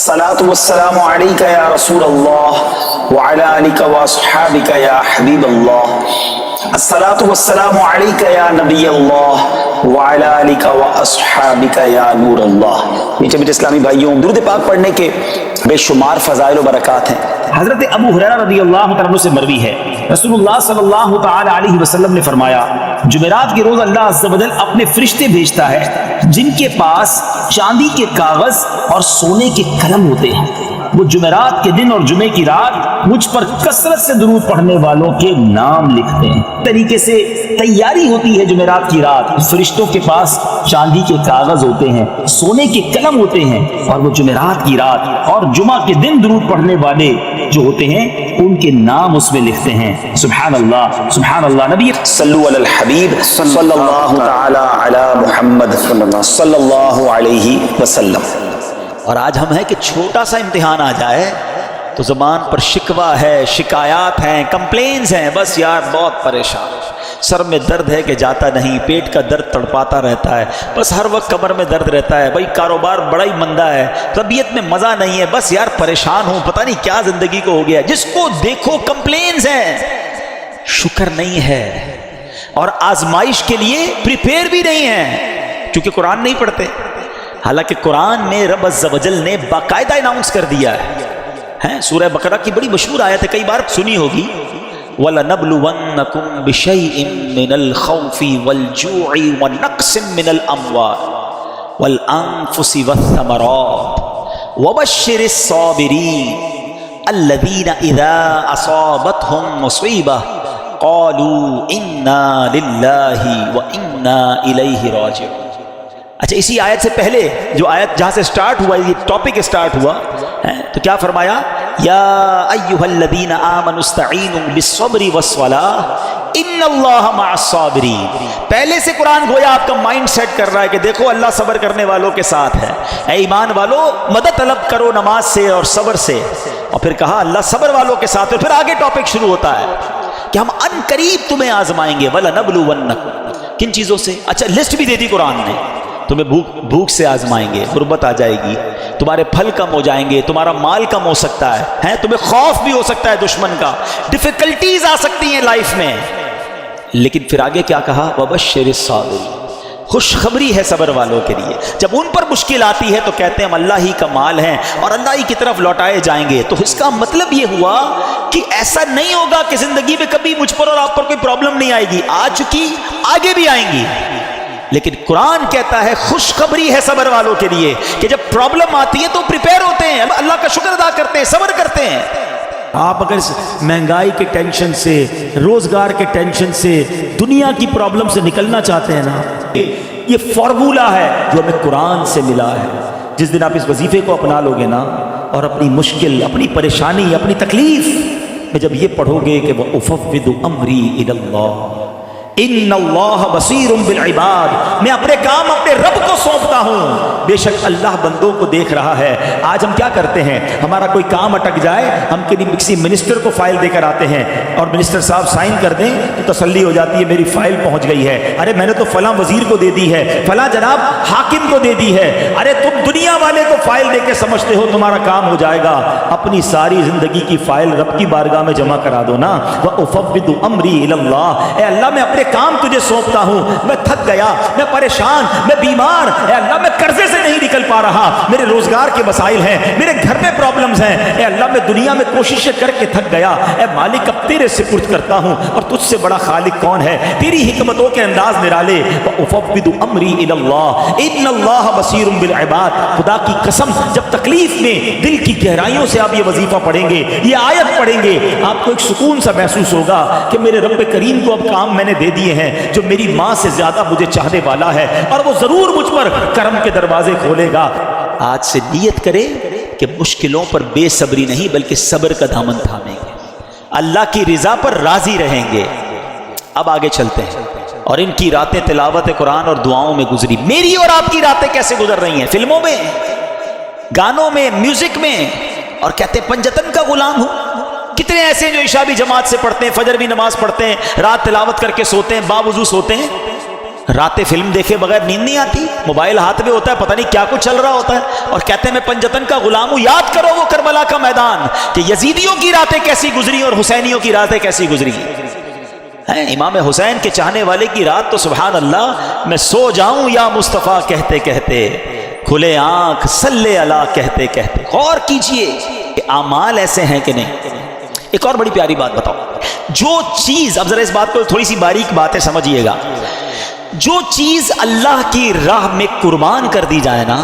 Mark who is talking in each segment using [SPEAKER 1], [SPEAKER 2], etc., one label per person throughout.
[SPEAKER 1] الصلاة والسلام عليك يا رسول الله وعلى آلك وأصحابك يا حبيب الله الصلاة والسلام عليك يا نبي الله وعلى آلك وأصحابك يا نور الله۔ میٹھے میٹھے اسلامی بھائیوں، درود پاک پڑھنے کے بے شمار فضائل و برکات ہیں۔ حضرت ابو ہریرہ رضی اللہ تعالیٰ عنہ سے مروی ہے، رسول اللہ صلی اللہ تعالی علیہ وسلم نے فرمایا، جمعرات کے روز اللہ عز و جل اپنے فرشتے بھیجتا ہے جن کے پاس چاندی کے کاغذ اور سونے کے قلم ہوتے ہیں۔ وہ جمعرات کے دن اور جمعے کی رات مجھ پر کثرت سے درود پڑھنے والوں کے نام لکھتے ہیں۔ طریقے سے تیاری ہوتی ہے جمعرات کی رات، فرشتوں کے پاس چاندی کے کاغذ ہوتے ہیں، سونے کے قلم ہوتے ہیں، اور وہ جمعرات کی رات اور جمعہ کے دن درود پڑھنے والے جو ہوتے ہیں ان کے نام اس میں لکھتے ہیں۔ سبحان اللہ سبحان اللہ۔ نبی صلو علی الحبیب صلی اللہ تعالی علی محمد صلی اللہ علیہ وسلم۔ اور آج ہم ہیں کہ چھوٹا سا امتحان آ جائے تو زبان پر شکوہ ہے، شکایات ہیں، کمپلینز ہیں، بس یار بہت پریشان، سر میں درد ہے کہ جاتا نہیں، پیٹ کا درد تڑپاتا رہتا ہے، بس ہر وقت کمر میں درد رہتا ہے، بھائی کاروبار بڑا ہی مندہ ہے، طبیعت میں مزہ نہیں ہے، بس یار پریشان ہوں، پتہ نہیں کیا زندگی کو ہو گیا ہے۔ جس کو دیکھو کمپلینز ہیں، شکر نہیں ہے، اور آزمائش کے لیے پریپیئر بھی نہیں ہے، کیونکہ قرآن نہیں پڑھتے۔ حالانکہ قرآن میں رب عز و جل نے باقاعدہ اناؤنس کر دیا ہے، سورہ بقرہ کی بڑی مشہور آیت ہے، کئی بار سنی ہوگی، وَلَنَبْلُوَنَّكُمْ بِشَيْءٍ مِّنَ الْخَوْفِ وَالْجُوعِ وَنَقْصٍ مِّنَ الْأَمْوَالِ وَالْأَنفُسِ وَالثَّمَرَاتِ وَبَشِّرِ الصَّابِرِينَ الَّذِينَ إِذَا أَصَابَتْهُم مُّصِيبَةٌ قَالُوا إِنَّا لِلَّهِ وَإِنَّا إِلَيْهِ رَاجِعُونَ۔ اچھا، اسی آیت سے پہلے جو آیت جہاں سے سٹارٹ ہوا، یہ ٹاپک سٹارٹ ہوا تو کیا فرمایا؟ یا ایھا الذین آمنوا استعینوا بالصبر والصلاۃ ان اللہ مع الصابرین۔ پہلے سے قرآن گویا آپ کا مائنڈ سیٹ کر رہا ہے کہ دیکھو اللہ صبر کرنے والوں کے ساتھ ہے، اے ایمان والو مدد طلب کرو نماز سے اور صبر سے، اور پھر کہا اللہ صبر والوں کے ساتھ، اور پھر آگے ٹاپک شروع ہوتا ہے کہ ہم ان قریب تمہیں آزمائیں گے، وَلَنَبْلُوَنَّكُمْ، کن چیزوں سے؟ اچھا لسٹ بھی دے دی قرآن نے، تمہیں بھوک سے آزمائیں گے، غربت آ جائے گی، تمہارے پھل کم ہو جائیں گے، تمہارا مال کم ہو سکتا ہے، تمہیں خوف بھی ہو سکتا ہے دشمن کا، ڈیفیکلٹیز آ سکتی ہیں لائف میں، لیکن پھر آگے کیا کہا؟ وَبَشِّرِ الصَّابِرِينَ، خوشخبری ہے صبر والوں کے لیے، جب ان پر مشکل آتی ہے تو کہتے ہیں ہم اللہ ہی کا مال ہیں اور اللہ ہی کی طرف لوٹائے جائیں گے۔ تو اس کا مطلب یہ ہوا کہ ایسا نہیں ہوگا کہ زندگی میں کبھی مجھ پر اور آپ پر کوئی پرابلم نہیں آئے گی، آ چکی، آگے بھی آئیں گی، لیکن قرآن کہتا ہے خوشخبری ہے صبر والوں کے لیے کہ جب پرابلم آتی ہے تو پریپیئر ہوتے ہیں، اللہ کا شکر ادا کرتے ہیں، صبر کرتے ہیں۔ آپ اگر مہنگائی کے ٹینشن سے، روزگار کے ٹینشن سے، دنیا کی پرابلم سے نکلنا چاہتے ہیں نا، یہ فارمولا ہے جو ہمیں قرآن سے ملا ہے۔ جس دن آپ اس وظیفے کو اپنا لو گے نا، اور اپنی مشکل، اپنی پریشانی، اپنی تکلیف میں جب یہ پڑھو گے کہ وَأُفَوِّضُ أَمْرِي إِلَى اللَّهِ ان اللہ بصیر بالعباد، میں اپنے کام اپنے رب کو سونپتا ہوں، بے شک اللہ بندوں کو دیکھ رہا ہے۔ آج ہم کیا کرتے ہیں، ہمارا کوئی کام اٹک جائے، ہم کسی منسٹر کو فائل دے کر آتے ہیں اور منسٹر صاحب سائن کر دیں تو تسلی ہو جاتی ہے میری فائل پہنچ گئی ہے، ارے میں نے تو فلاں وزیر کو دے دی ہے، فلاں جناب حاکم کو دے دی ہے، ارے تم دنیا والے کو فائل دے کے سمجھتے ہو تمہارا کام ہو جائے گا، اپنی ساری زندگی کی فائل رب کی بارگاہ میں جمع کرا دو نا۔ وَأُفَوِّضُ أَمْرِي إِلَى اللَّهِ، اے اللہ میں اپنے کام تجھے سونپتا ہوں، میں تھک گیا، میں پریشان، میں بیمار، اے اللہ میں قرضے سے نہیں نکل پا رہا، میرے روزگار کے مسائل ہیں، میرے گھر میں پرابلمز ہیں، اے اللہ میں دنیا میں کوششیں کر کے تھک گیا، اے مالک اب تیرے سپرد کرتا ہوں، اور تجھ سے بڑا خالق کون ہے، تیری حکمتوں کے انداز نرالے۔ وَأُفَوِّضُ أَمْرِي إِلَى اللَّهِ إِنَّ اللَّهَ بَصِيرٌ بِالْعِبَادِ، خدا کی قسم جب تکلیف میں دل کی گہرائیوں سے آپ یہ وظیفہ پڑھیں گے، یہ آیت پڑھیں گے، آپ کو ایک سکون سا محسوس ہوگا کہ میرے رب کریم کو اب کام میں نے دے دیے ہیں جو میری ماں سے زیادہ مجھے چاہنے والا ہے، اور وہ ضرور مجھ پر کرم کے دروازے کھولے گا۔ آج سے نیت کرے کہ مشکلوں پر بے صبری نہیں بلکہ صبر کا دامن تھامیں گے، اللہ کی رضا پر راضی رہیں گے۔ اب آگے چلتے ہیں، اور ان کی راتیں تلاوت قرآن اور دعاؤں میں گزری۔ میری اور آپ کی راتیں کیسے گزر رہی ہیں؟ فلموں میں، گانوں میں، میوزک میں، اور کہتے ہیں پنجتن کا غلام ہوں۔ کتنے ایسے جو عشاء بھی جماعت سے پڑھتے ہیں، فجر بھی نماز پڑھتے ہیں، رات تلاوت کر کے سوتے ہیں، باوضو سوتے ہیں، راتیں فلم دیکھے بغیر نیند نہیں آتی، موبائل ہاتھ میں ہوتا ہے، پتہ نہیں کیا کچھ چل رہا ہوتا ہے، اور کہتے ہیں میں پنجتن کا غلام ہوں۔ یاد کرو وہ کربلا کا میدان کہ یزیدیوں کی راتیں کیسی گزری اور حسینیوں کی راتیں کیسی گزری ہیں۔ امام حسین کے چاہنے والے کی رات تو سبحان اللہ، میں سو جاؤں یا مصطفیٰ کہتے کہتے، کھلے آنکھ صلی اللہ کہتے کہتے۔ غور کیجئے کہ اعمال ایسے ہیں کہ نہیں۔ ایک اور بڑی پیاری بات بتاؤ، جو چیز، اب ذرا اس بات کو تھوڑی سی باریک بات ہے سمجھیے گا، جو چیز اللہ کی راہ میں قربان کر دی جائے نا،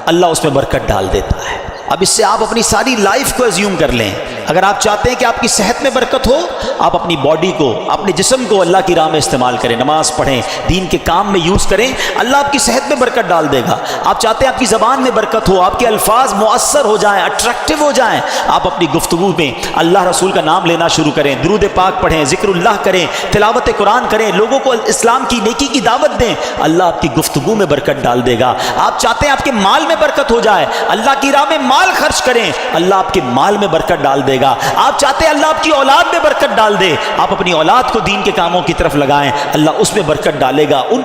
[SPEAKER 1] اللہ اس میں برکت ڈال دیتا ہے۔ اب اس سے آپ اپنی ساری لائف کو ایزیوم کر لیں۔ اگر آپ چاہتے ہیں کہ آپ کی صحت میں برکت ہو، آپ اپنی باڈی کو، اپنے جسم کو اللہ کی راہ میں استعمال کریں، نماز پڑھیں، دین کے کام میں یوز کریں، اللہ آپ کی صحت میں برکت ڈال دے گا۔ آپ چاہتے ہیں آپ کی زبان میں برکت ہو، آپ کے الفاظ مؤثر ہو جائیں، اٹریکٹیو ہو جائیں، آپ اپنی گفتگو میں اللہ رسول کا نام لینا شروع کریں، درود پاک پڑھیں، ذکر اللہ کریں، تلاوت قرآن کریں، لوگوں کو اسلام کی نیکی کی دعوت دیں، اللہ آپ کی گفتگو میں برکت ڈال دے گا۔ آپ چاہتے ہیں آپ کے مال میں برکت ہو جائے، اللہ کی راہ میں مال خرچ کریں، اللہ آپ کے مال میں برکت ڈال دے گا۔ آپ چاہتے ہیں اللہ آپ کی اولاد میں برکت ڈال دے، آپ اپنی اولاد کو دین کے کاموں کی طرف لگائیں، اللہ اس میں برکت ڈالے گا، ان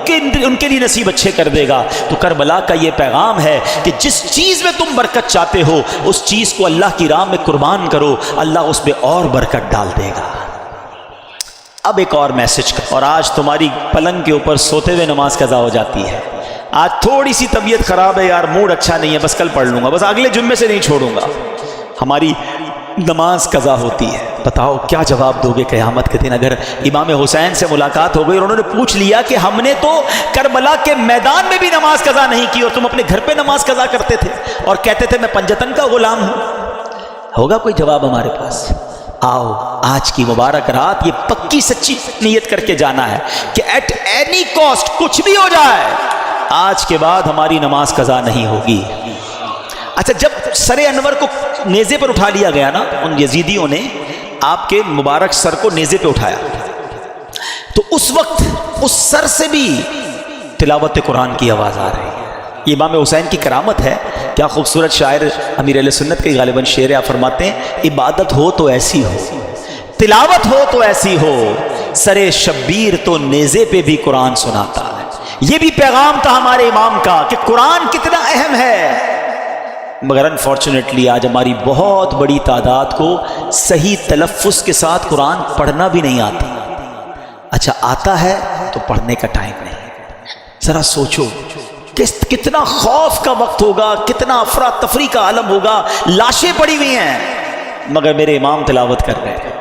[SPEAKER 1] کے لیے نصیب اچھے کر دے گا۔ تو کربلا کا یہ پیغام ہے کہ جس چیز میں تم برکت چاہتے ہو، اس چیز کو اللہ کی راہ میں قربان کرو، اللہ اس میں اور برکت ڈال دے گا۔ اب ایک اور میسج، اور آج تمہاری پلنگ کے اوپر سوتے ہوئے نماز قضا ہو جاتی ہے، آج تھوڑی سی طبیعت خراب ہے یار، موڈ اچھا نہیں ہے، بس کل پڑھ لوں گا، بس اگلے جمعے سے نہیں چھوڑوں گا، ہماری نماز قضا ہوتی ہے۔ بتاؤ کیا جواب دو گے قیامت کے دن اگر امام حسین سے ملاقات ہو گئی اور انہوں نے پوچھ لیا کہ ہم نے تو کربلا کے میدان میں بھی نماز قضا نہیں کی اور تم اپنے گھر پہ نماز قضا کرتے تھے اور کہتے تھے میں پنجتن کا غلام ہوں؟ ہوگا کوئی جواب ہمارے پاس؟ آؤ آج کی مبارک رات یہ پکی سچی نیت کر کے جانا ہے کہ ایٹ اینی کاسٹ کچھ بھی ہو جائے آج کے بعد ہماری نماز قضا نہیں ہوگی۔ اچھا، جب سر انور کو نیزے پر اٹھا لیا گیا نا، ان یزیدیوں نے آپ کے مبارک سر کو نیزے پہ اٹھایا، تو اس وقت اس سر سے بھی تلاوت قرآن کی آواز آ رہی ہے۔ یہ امام حسین کی کرامت ہے۔ کیا خوبصورت شاعر امیر اہل سنت کے غالباً شعر آپ فرماتے ہیں، عبادت ہو تو ایسی ہو، تلاوت ہو تو ایسی ہو، سر شبیر تو نیزے پہ بھی قرآن سناتا ہے۔ یہ بھی پیغام تھا ہمارے امام کا کہ قرآن کتنا اہم ہے، مگر انفارچونیٹلی آج ہماری بہت بڑی تعداد کو صحیح تلفظ کے ساتھ قرآن پڑھنا بھی نہیں آتا۔ اچھا آتا ہے تو پڑھنے کا ٹائم نہیں۔ ذرا سوچو کتنا خوف کا وقت ہوگا، کتنا افراتفری کا عالم ہوگا، لاشیں پڑی ہوئی ہیں مگر میرے امام تلاوت کر رہے ہیں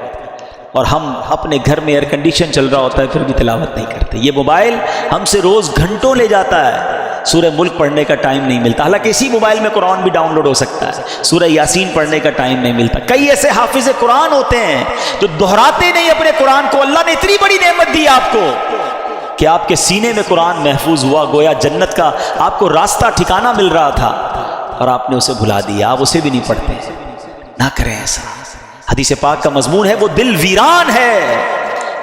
[SPEAKER 1] اور ہم اپنے گھر میں ایئر کنڈیشن چل رہا ہوتا ہے پھر بھی تلاوت نہیں کرتے۔ یہ موبائل ہم سے روز گھنٹوں لے جاتا ہے، سورہ ملک پڑھنے کا ٹائم نہیں ملتا، حالانکہ اسی موبائل میں قرآن بھی ڈاؤن لوڈ ہو سکتا ہے، سورہ یاسین پڑھنے کا ٹائم نہیں ملتا۔ کئی ایسے حافظ قرآن ہوتے ہیں جو دہراتے نہیں اپنے قرآن کو۔ اللہ نے اتنی بڑی نعمت دی آپ کو کہ آپ کے سینے میں قرآن محفوظ ہوا، گویا جنت کا آپ کو راستہ ٹھکانہ مل رہا تھا اور آپ نے اسے بھلا دیا، آپ اسے بھی نہیں پڑھتے۔ نہ کریں ایسا۔ حدیث پاک کا مضمون ہے وہ دل ویران ہے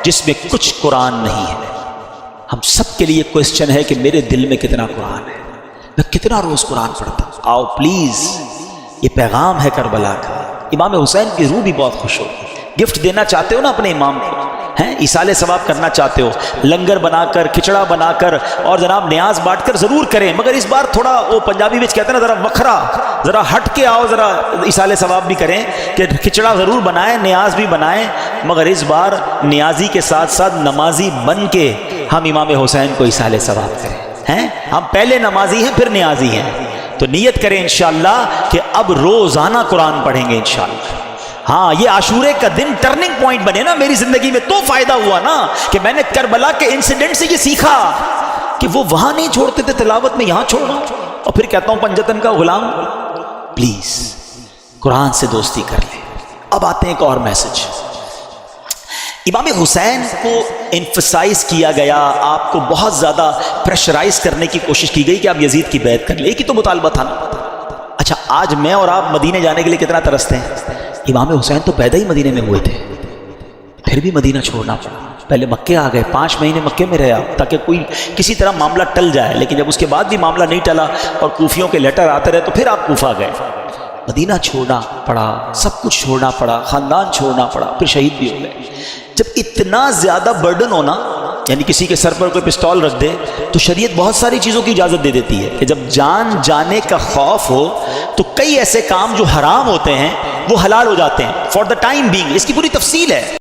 [SPEAKER 1] جس میں کچھ قرآن نہیں ہے۔ ہم سب کے لیے کوسچن ہے کہ میرے دل میں کتنا قرآن ہے، میں کتنا روز قرآن پڑھتا ہوں۔ آؤ پلیز، یہ پیغام ہے کربلا کا۔ امام حسین کی روح بھی بہت خوش ہو۔ گفٹ دینا چاہتے ہو نا اپنے امام کو، ہیں ایصال ثواب کرنا چاہتے ہو، لنگر بنا کر، کھچڑا بنا کر اور جناب نیاز بانٹ کر ضرور کریں، مگر اس بار تھوڑا وہ پنجابی میں کہتے ہیں نا ذرا وکھرا، ذرا ہٹ کے آؤ، ذرا ایصال ثواب بھی کریں کہ کھچڑا ضرور بنائیں، نیاز بھی بنائیں، مگر اس بار نیازی کے ساتھ ساتھ نمازی بن کے ہم امام حسین کو ایصال ثواب کریں۔ ہیں ہم پہلے نمازی ہیں پھر نیازی ہیں، تو نیت کریں انشاءاللہ کہ اب روزانہ قرآن پڑھیں گے انشاءاللہ۔ ہاں یہ عاشورے کا دن ٹرننگ پوائنٹ بنے نا میری زندگی میں، تو فائدہ ہوا نا کہ میں نے کربلا کے انسیڈنٹ سے یہ سیکھا کہ وہ وہاں نہیں چھوڑتے تھے تلاوت میں، یہاں چھوڑ رہا ہوں اور پھر کہتا ہوں پنجتن کا غلام۔ پلیز قرآن سے دوستی کر لیں۔ اب آتے ہیں ایک اور میسج۔ امام حسین کو انفسائز کیا گیا، آپ کو بہت زیادہ پریشرائز کرنے کی کوشش کی گئی کہ آپ یزید کی بیعت کر لیں، ایک ہی تو مطالبہ تھا نا۔ اچھا آج میں اور آپ مدینے جانے کے لیے کتنا ترستے ہیں؟ امام حسین تو پیدا ہی مدینے میں ہوئے تھے، پھر بھی مدینہ چھوڑنا پڑا۔ پہلے مکے آ گئے، 5 مہینے مکے میں رہا تاکہ کوئی کسی طرح معاملہ ٹل جائے، لیکن جب اس کے بعد بھی معاملہ نہیں ٹلا اور کوفیوں کے لیٹر آتے رہے تو پھر آپ کوفہ گئے۔ مدینہ چھوڑنا پڑا، سب کچھ چھوڑنا پڑا، خاندان چھوڑنا پڑا، پھر شہید بھی ہو گئے۔ جب اتنا زیادہ برڈن ہونا، یعنی کسی کے سر پر کوئی پستول رکھ دے تو شریعت بہت ساری چیزوں کی اجازت دے دیتی ہے کہ جب جان جانے کا خوف ہو تو کئی ایسے کام جو حرام ہوتے ہیں وہ حلال ہو جاتے ہیں فار دا ٹائم بینگ. اس کی پوری تفصیل ہے.